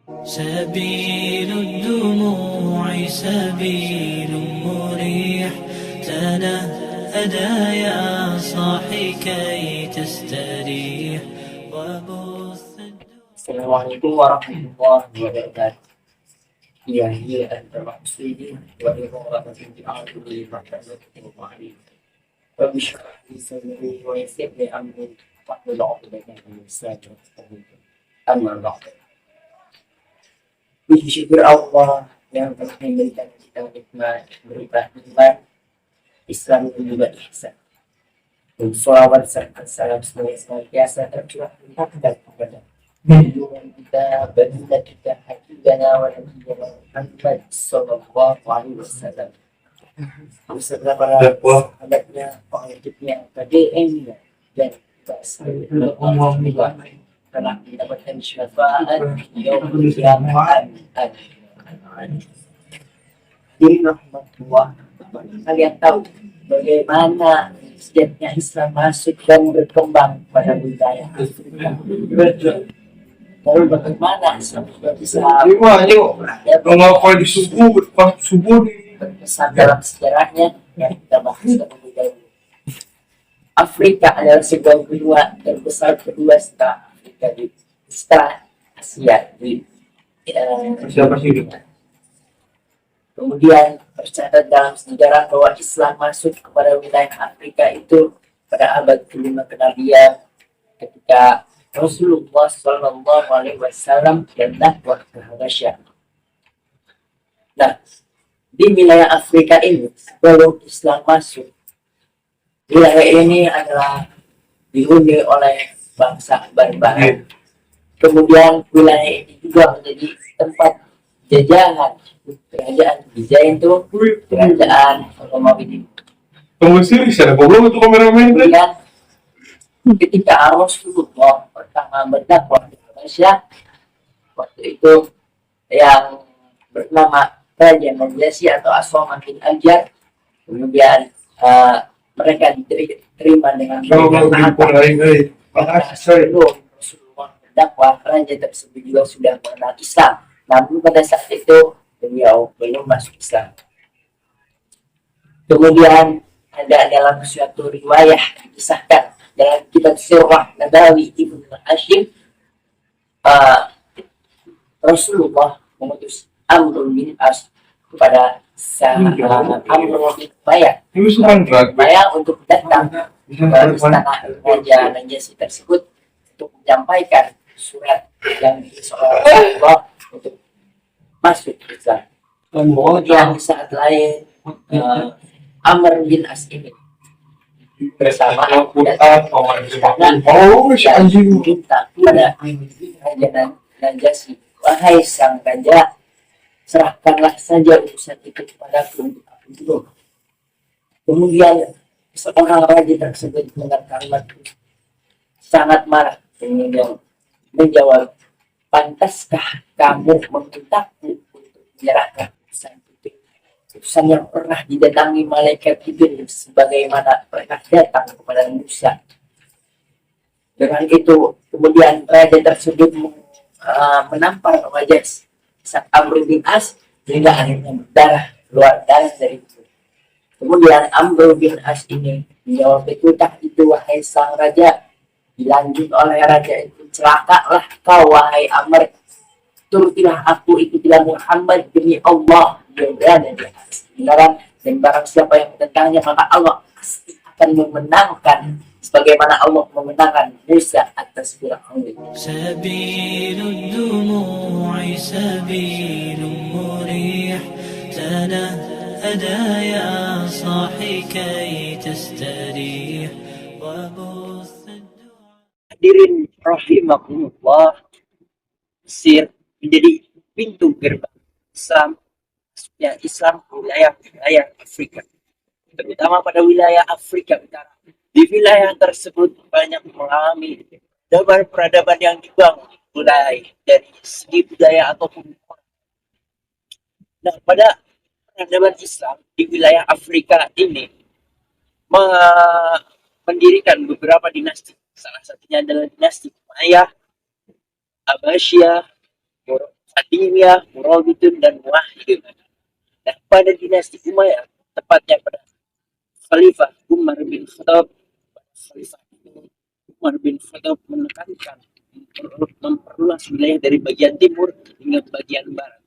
سبيل الدموع سبيل مريح تنهدى يا صاحي كي تستريح وبث Assalamualaikum warahmatullahi wabarakatuh. Ya, antara muslimin wa rahmatullahi wabarakatuh. Rabbi shrah li sadri wa yassir li amri wahlul 'uqdatam min lisani yafqahu qawli. Amma ba'd. Puji syukur Allah yang telah memberikan kita nikmat berupa iman, Islam dan juga ihsan. Dan sholawat serta salam semoga senantiasa tercurah dan kepada junjungan kita, baginda kita, habibana wa nabiyana Muhammad sallallahu alaihi wasallam beserta para sahabatnya, pengikutnya, KDM-nya dan kita telah mendapatkan syafaat yaumul qiyamah. Ini rahmatullah. Kalian tahu bagaimana sejaknya Islam masuk dan berkembang pada wilayah Afrika. Lalu bagaimana Islam bisa berkesan dalam sejarahnya yang kita bahas terlebih dahulu. Afrika adalah sebuah benua terbesar kedua setelah Afrika setelah Asia di kemudian tercatat dalam sejarah bahwa Islam masuk kepada wilayah Afrika itu pada abad kelima Kenabian ketika Rasulullah Shallallahu Alaihi Wasallam dakwah ke Habasyah. Nah, di wilayah Afrika ini sebelum Islam masuk, wilayah ini adalah dihuni oleh bangsa Barbar. Kemudian wilayah ini juga menjadi tempat jajahan kerajaan Bizantin itu, kerajaan Romawi. Kemudian itu kameramen. Kemudian ketika Rasulullah pertama berdakwah di Indonesia, waktu itu yang bernama Raja Najasyi atau Aswaman bin Anjar, kemudian mereka diterima dengan Rasulullah berdakwah, raja tersebut juga sudah mengenal Islam. Namun pada saat itu beliau belum masuk Islam. Kemudian ada dalam suatu riwayah dikisahkan dalam kitab Sirah Nabawi Ibnu Hashim, Rasulullah mengutus Amr bin As kepada Amr bin Bayar untuk datang ke istana Raja Najasyi tersebut untuk menyampaikan surat yang Rasulullah untuk masuk Islam. Kemudian saat lain Amr bin As ini bersama istana minta kepada Raja Najasyi, wahai sang raja, serahkanlah saja urusan itu kepadaku. Kemudian seorang raja tersebut mendengar kalimat sangat marah, kemudian menjawab, pantaskah kamu memintaku untuk menyerahkan urusan yang pernah didatangi malaikat Jibril sebagaimana pernah datang kepada Musa. Dengan itu kemudian raja tersebut menampar wajah sang Amr bin As sehingga akhirnya berdarah, keluar darah dari itu. Kemudian Amr bin As ini menjawab, betulkah itu wahai sang raja? Dilanjut oleh raja itu, celakalah kau wahai Amr, turutilah aku, ikutilah Muhammad demi Allah, dia berada di atas kebenaran, dan barang siapa yang menentangnya maka Allah pasti akan memenangkan sebagaimana Allah memenangkan Musa atas Fir'aun. سبيل الدموع سبيل مريح تنهدى يا صاحي كي تستريح وبث Hadirin rahimakumullah, Mesir menjadi pintu gerbang Islam, masuknya Islam ke wilayah Afrika, terutama pada wilayah Afrika Utara. Di wilayah tersebut banyak mengalami peradaban yang dibangun mulai dari segi budaya ataupun. Nah, pada peradaban Islam di wilayah Afrika ini mendirikan beberapa dinasti. Salah satunya adalah dinasti Umayyah, Abbasiyah, Sadiriyah, Murabitun, dan Muwahhidun. Nah, pada dinasti Umayyah, tepatnya pada Khalifah Umar bin Khattab, Khalifah Umar bin Khattab menekankan memperluas wilayah dari bagian timur hingga bagian barat,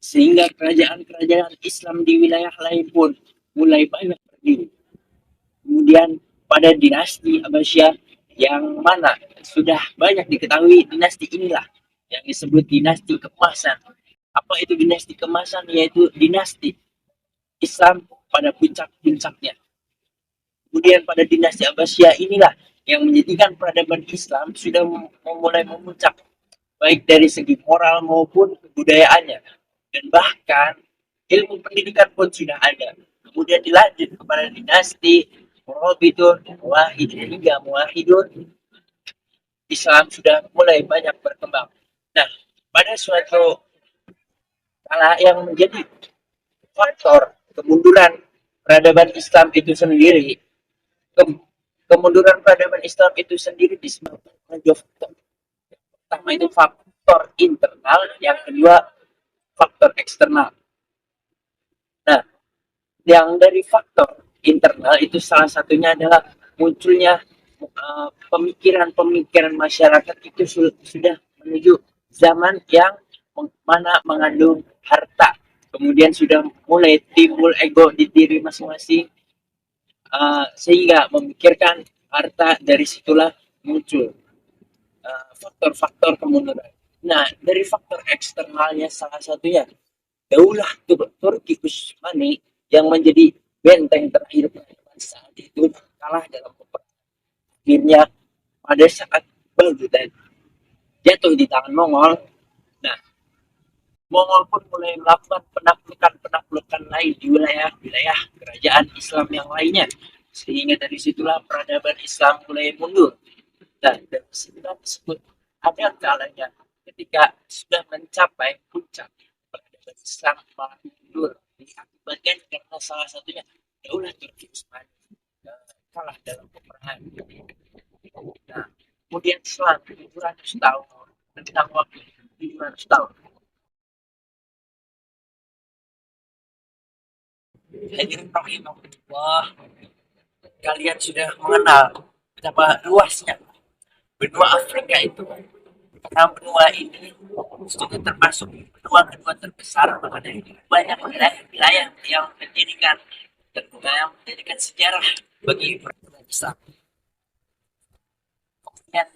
sehingga kerajaan-kerajaan Islam di wilayah lain pun mulai banyak berdiri. Kemudian pada dinasti Abbasiyah, yang mana sudah banyak diketahui, dinasti inilah yang disebut dinasti keemasan. Apa itu dinasti keemasan? Yaitu dinasti Islam pada puncak-puncaknya. Kemudian pada dinasti Abbasiyah inilah yang menjadikan peradaban Islam sudah mulai memuncak, baik dari segi moral maupun kebudayaannya. Dan bahkan ilmu pendidikan pun sudah ada. Kemudian dilanjut kepada dinasti Murabitun, Muwahhidun, hingga Muwahhidun. Islam sudah mulai banyak berkembang. Nah, pada suatu kala yang menjadi faktor kemunduran peradaban Islam itu sendiri, kemunduran peradaban Islam itu sendiri disebabkan oleh dua faktor. Pertama itu faktor internal, yang kedua faktor eksternal. Nah, yang dari faktor internal itu salah satunya adalah munculnya pemikiran-pemikiran masyarakat itu sudah menuju zaman yang mana mengandung harta. Kemudian sudah mulai timbul ego di diri masing-masing, sehingga memikirkan harta. Dari situlah muncul faktor-faktor kemunduran. Nah, dari faktor eksternalnya salah satunya Daulah Turki Utsmani yang menjadi benteng terakhir saat itu kalah dalam peperangan. Akhirnya pada saat Baghdad jatuh di tangan Mongol, nah Mongol pun mulai melakukan penaklukan lain di wilayah kerajaan Islam yang lainnya, sehingga dari situlah peradaban Islam mulai mundur. Dan setelah tersebut ada kalanya ketika sudah mencapai puncak, peradaban Islam malah mundur, diakibatkan karena salah satunya Daulah Turki Utsmani kalah dalam peperangan. Nah, kemudian setelah 700 tahun, tentang waktu 700 tahun, hadirin rahimahullah, kalian sudah mengenal betapa luasnya benua Afrika itu. Karena benua ini sudah termasuk benua kedua terbesar, mengenai banyak wilayah yang menjadikan sejarah bagi peradaban Islam. Kemudian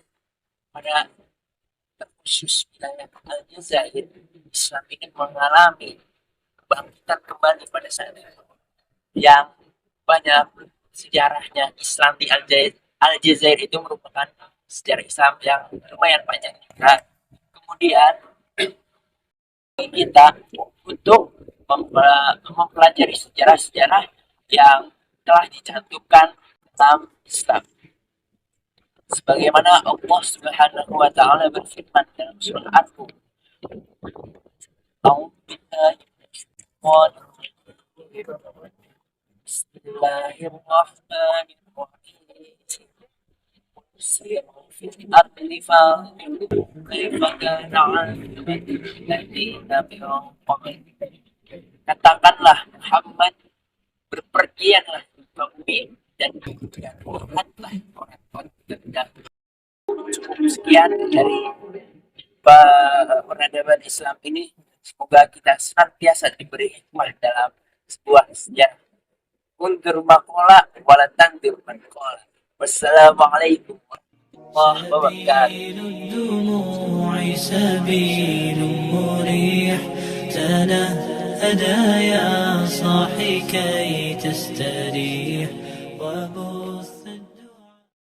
pada terkhusus wilayah Aljazair, Islam ini mengalami kebangkitan kembali pada saat itu, yang banyak sejarahnya Islam di Aljazair itu merupakan sejarah Islam yang lumayan panjang juga. Kemudian kita untuk mempelajari sejarah-sejarah yang telah dicantumkan dalam Islam, sebagaimana Allah Subhanahu wa taala berfirman dalam surah An-Nur, Bismillahirrahmanirrahim. Siru fil ardi fanzuru kaifa kana 'aqibatul ladzina min qablihim. Katakanlah Muhammad, berpergianlah ke bumi dan lihatlah orang-orang terdahulu. Sekian dari peradaban Islam ini. Semoga kita senantiasa diberi hikmah dalam sebuah sejarah. Undur makola wala tangdir mankola. Wassalamualaikum warahmatullahi wabarakatuh. سبيل الدموع سبيل مريح تنهدى يا صاحي كي تستريح وبث